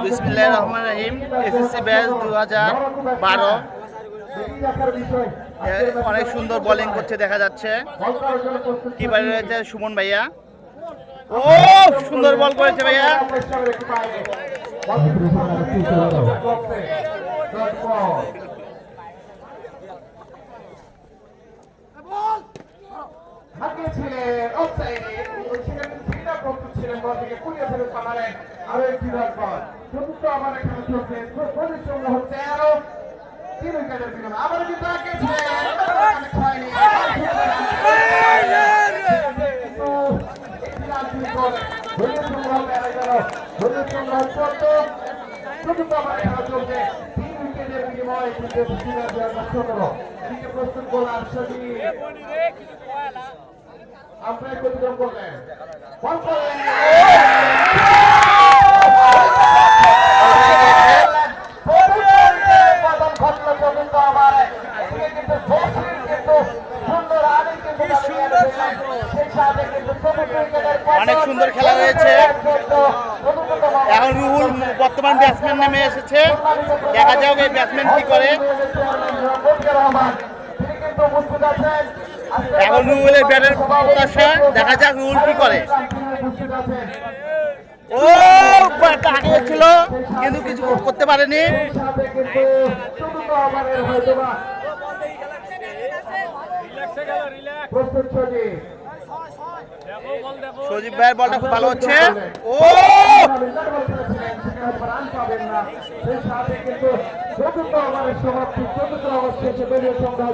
বিসমিল্লাহির রহমানির রহিম। SSC batch 2012। অনেক সুন্দর বোলিং করছে দেখা যাচ্ছে। কিপারে রয়েছে সুমন ভাইয়া। ও সুন্দর বল করেছে ভাইয়া। আরো একটি দরকার চতুর্থ আমার এখানে চলছে পরিশ্রম হচ্ছে আরো 3 উইকেটের বিনিময়ে আবার কিন্তু প্রস্তুত করলাম আপনার প্রতিক্রম করলেন অনেক সুন্দর খেলা হয়েছে। এখন রুহুল বর্তমান ব্যাটসম্যান নেমে এসেছে, দেখা যাক এই ব্যাটসম্যান কি করে। এখন রুহুলের ব্যাটের প্রত্যাশা, দেখা যাক রুহুল কি করে। ও আগে ছিল কিন্তু কিছু করতে পারেনি। সজীব ভাইয়ের বলটা খুব ভালো হচ্ছে। ও চতুর্থ ওভারের সমাপ্তি, চতুর্থ ওভার শেষে দলীয় সংখ্যা